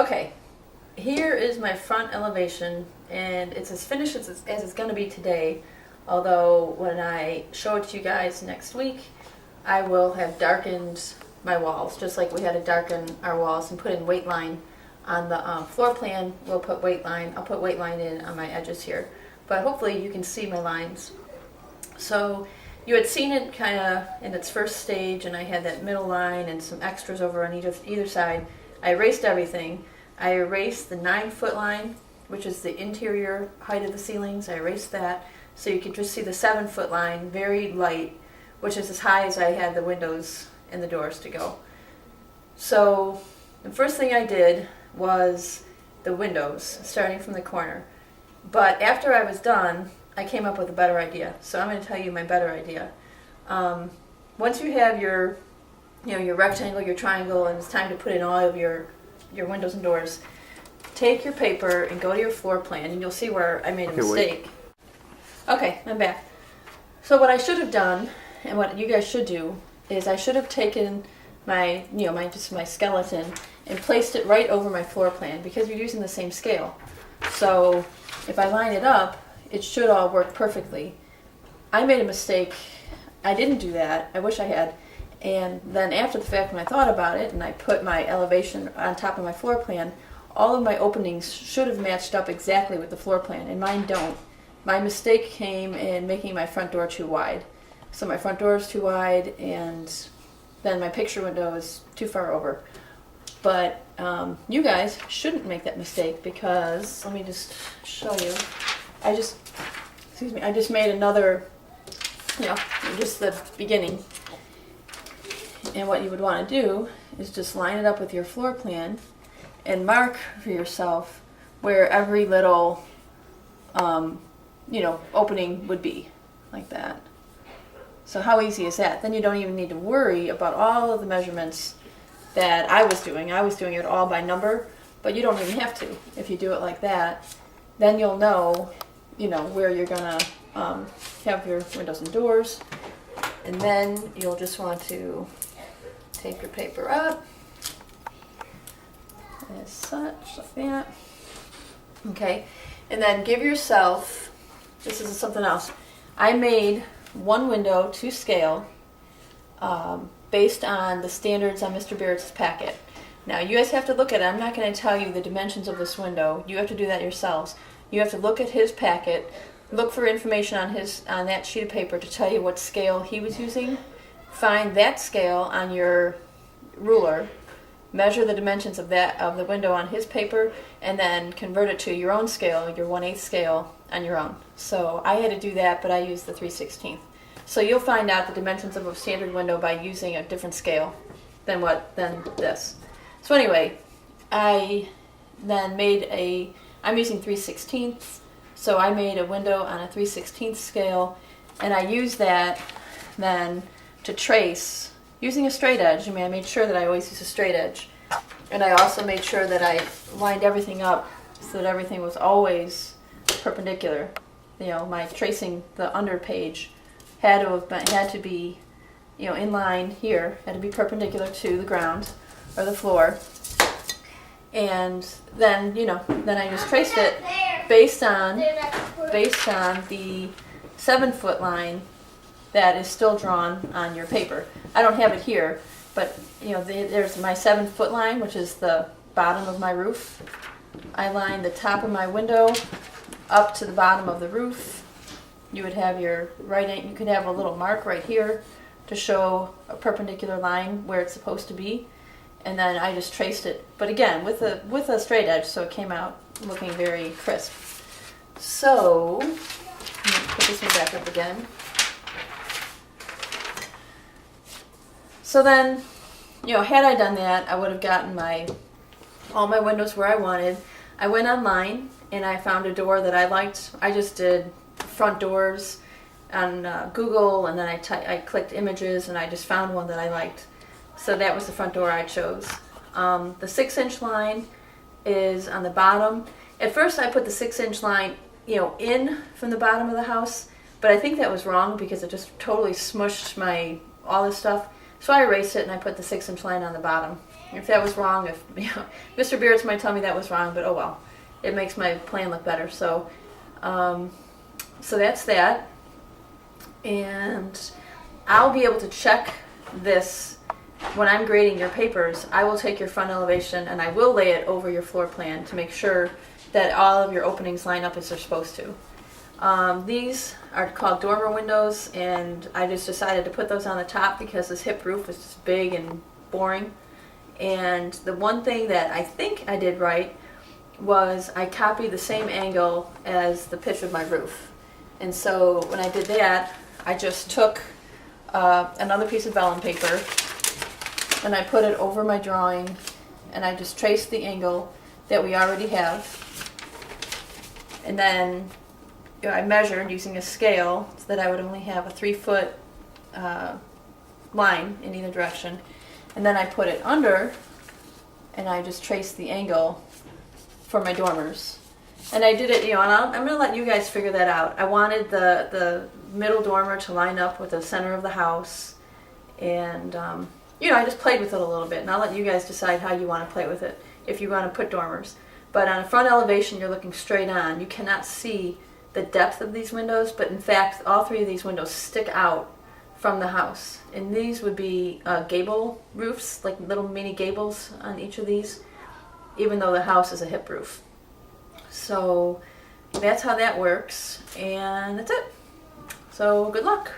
Okay, here is my front elevation, and it's as finished as it's going to be today. Although when I show it to you guys next week, I will have darkened my walls, just like we had to darken our walls and put in weight line on the floor plan. We'll put weight line. I'll put weight line in on my edges here, but hopefully you can see my lines. So you had seen it kind of in its first stage, and I had that middle line and some extras over on either side. I erased everything. I erased the 9-foot line, which is the interior height of the ceilings. I erased that, so you could just see the 7-foot line, very light, which is as high as I had the windows and the doors to go. So the first thing I did was the windows, starting from the corner. But after I was done, I came up with a better idea. So I'm going to tell you my better idea. Once you have your rectangle, your triangle, and it's time to put in all of your windows and doors, take your paper and go to your floor plan, and you'll see where I made a mistake. Okay, I'm back. So what I should have done, and what you guys should do, is I should have taken my skeleton and placed it right over my floor plan, because you're using the same scale. So if I line it up, it should all work perfectly. I made a mistake. I didn't do that. I wish I had. And then after the fact, when I thought about it and I put my elevation on top of my floor plan, all of my openings should have matched up exactly with the floor plan, and mine don't. My mistake came in making my front door too wide. So my front door is too wide, and then my picture window is too far over. But you guys shouldn't make that mistake, because, let me just show you. I just made another, just the beginning. And what you would want to do is just line it up with your floor plan and mark for yourself where every little, opening would be, like that. So how easy is that? Then you don't even need to worry about all of the measurements that I was doing. I was doing it all by number, but you don't even have to. If you do it like that, then you'll know, where you're going to have your windows and doors. And then you'll just want to take your paper up, as such, like that. Okay, and then give yourself, this is something else. I made one window to scale based on the standards on Mr. Barrett's packet. Now you guys have to look at it. I'm not going to tell you the dimensions of this window. You have to do that yourselves. You have to look at his packet, look for information on that sheet of paper to tell you what scale he was using. Find that scale on your ruler, measure the dimensions of the window on his paper, and then convert it to your own scale, your 1/8 scale on your own. So I had to do that, but I used the 3/16. So you'll find out the dimensions of a standard window by using a different scale than this. So anyway, I then I'm using 3/16, so I made a window on a 3/16 scale, and I used that then to trace using a straight edge. I made sure that I always use a straight edge, and I also made sure that I lined everything up so that everything was always perpendicular. My tracing the under page had to be, in line here, had to be perpendicular to the ground or the floor. And then, then I just traced it based on the 7-foot line that is still drawn on your paper. I don't have it here, but there's my 7-foot line, which is the bottom of my roof. I lined the top of my window up to the bottom of the roof. You would have you could have a little mark right here to show a perpendicular line where it's supposed to be. And then I just traced it, but again with a straight edge, so it came out looking very crisp. So let me put this one back up again. So then, had I done that, I would have gotten all my windows where I wanted. I went online and I found a door that I liked. I just did front doors on Google, and then I clicked images, and I just found one that I liked. So that was the front door I chose. The 6-inch line is on the bottom. At first I put the 6-inch line, in from the bottom of the house, but I think that was wrong because it just totally smushed all this stuff. So I erased it and I put the 6-inch line on the bottom. if that was wrong, if Mr. Beards might tell me that was wrong, but oh well, it makes my plan look better. So, so that's that, and I'll be able to check this when I'm grading your papers. I will take your front elevation and I will lay it over your floor plan to make sure that all of your openings line up as they're supposed to. These are called dormer windows, and I just decided to put those on the top because this hip roof is just big and boring. And the one thing that I think I did right was I copied the same angle as the pitch of my roof. And so when I did that, I just took another piece of vellum paper and I put it over my drawing, and I just traced the angle that we already have. And then I measured using a scale so that I would only have a 3-foot line in either direction. And then I put it under, and I just traced the angle for my dormers. And I did it, and I'm going to let you guys figure that out. I wanted the middle dormer to line up with the center of the house. And, I just played with it a little bit. And I'll let you guys decide how you want to play with it, if you want to put dormers. But on a front elevation, you're looking straight on. You cannot see the depth of these windows, but in fact, all 3 of these windows stick out from the house. And these would be gable roofs, like little mini gables on each of these, even though the house is a hip roof. So that's how that works, and that's it. So good luck.